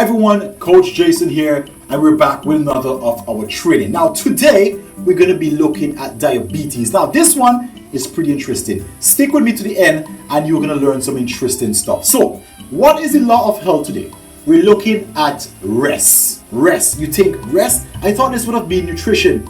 Hi everyone, Coach Jason here, and we're back with another of our training. Now today, we're going to be looking at diabetes. Now this one is pretty interesting. Stick with me to the end and you're going to learn some interesting stuff. So, what is the law of health today? We're looking at rest. Rest. You think rest? I thought this would have been nutrition.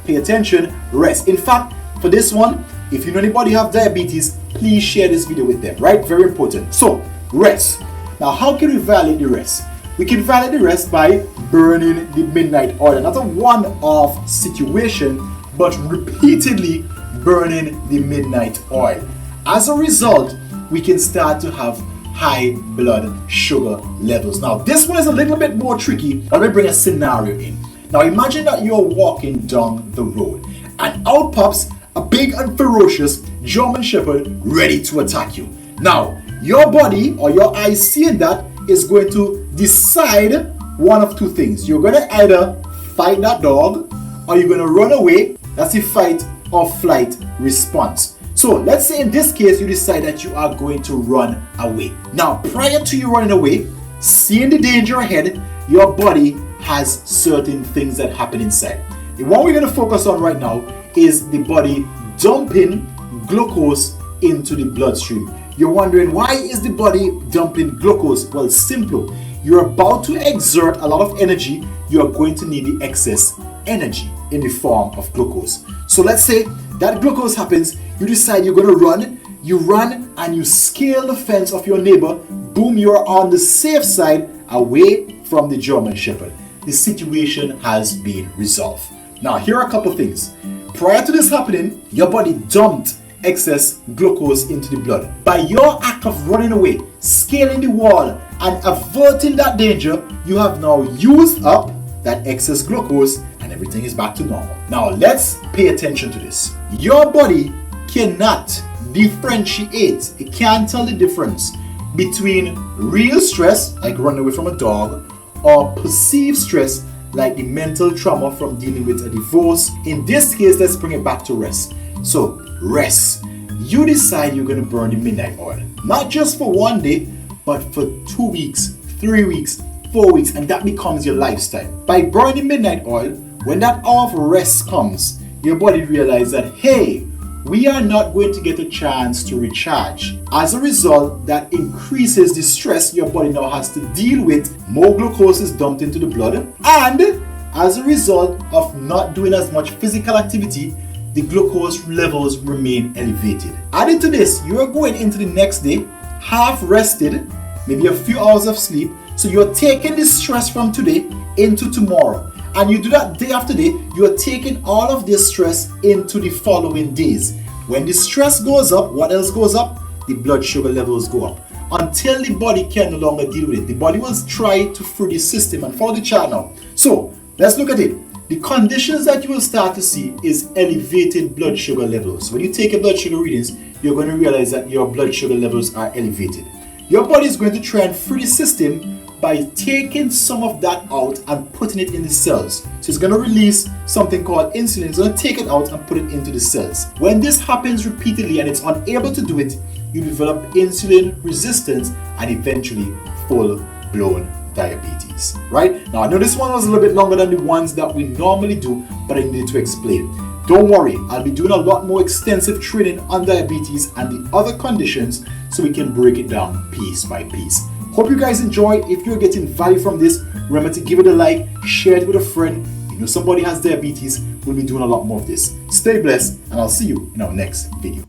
Pay attention, rest. In fact, for this one, if you know anybody who have diabetes, please share this video with them, right? Very important. So, rest. Now, how can we violate the rest? We can violate the rest by burning the midnight oil. Not a one-off situation, but repeatedly burning the midnight oil. As a result, we can start to have high blood sugar levels. Now, this one is a little bit more tricky. Let me bring a scenario in. Now, imagine that you're walking down the road and out pops a big and ferocious German Shepherd ready to attack you. Now, your body or your eyes seeing that is going to decide one of two things. You're going to either fight that dog or you're going to run away. That's the fight or flight response. So let's say in this case you decide that you are going to run away. Now, prior to you running away, seeing the danger ahead, your body has certain things that happen inside. The one we're going to focus on right now is the body dumping glucose into the bloodstream. You're wondering, why is the body dumping glucose? Well, simple. You're about to exert a lot of energy. You're going to need the excess energy in the form of glucose. So let's say that glucose happens. You decide you're going to run. You run and you scale the fence of your neighbor. Boom, you're on the safe side away from the German Shepherd. The situation has been resolved. Now, here are a couple things. Prior to this happening, your body dumped excess glucose into the blood. By your act of running away, scaling the wall, and averting that danger, you have now used up that excess glucose and everything is back to normal. Now let's pay attention to this. Your body cannot differentiate, it can't tell the difference between real stress, like running away from a dog, or perceived stress, like the mental trauma from dealing with a divorce. In this case, let's bring it back to rest. So, rest. You decide you're going to burn the midnight oil. Not just for one day, but for 2 weeks, 3 weeks, 4 weeks, and that becomes your lifestyle. By burning midnight oil, when that hour of rest comes, your body realizes that, hey, we are not going to get a chance to recharge. As a result, that increases the stress your body now has to deal with. More glucose is dumped into the blood, and as a result of not doing as much physical activity, the glucose levels remain elevated. Added to this, you are going into the next day half rested, maybe a few hours of sleep, so you're taking the stress from today into tomorrow. And you do that day after day, you're taking all of this stress into the following days. When the stress goes up, what else goes up? The blood sugar levels go up. Until the body can no longer deal with it. The body will try to free the system and follow the chart now. So, let's look at it. The conditions that you will start to see is elevated blood sugar levels. When you take your blood sugar readings, you're going to realize that your blood sugar levels are elevated. Your body is going to try and free the system by taking some of that out and putting it in the cells. So it's going to release something called insulin. It's going to take it out and put it into the cells. When this happens repeatedly and it's unable to do it, you develop insulin resistance and eventually full-blown diabetes, right? Now, I know this one was a little bit longer than the ones that we normally do, but I need to explain. Don't worry, I'll be doing a lot more extensive training on diabetes and the other conditions so we can break it down piece by piece. Hope you guys enjoy. If you're getting value from this, remember to give it a like, share it with a friend. You know somebody has diabetes, we'll be doing a lot more of this. Stay blessed, and I'll see you in our next video.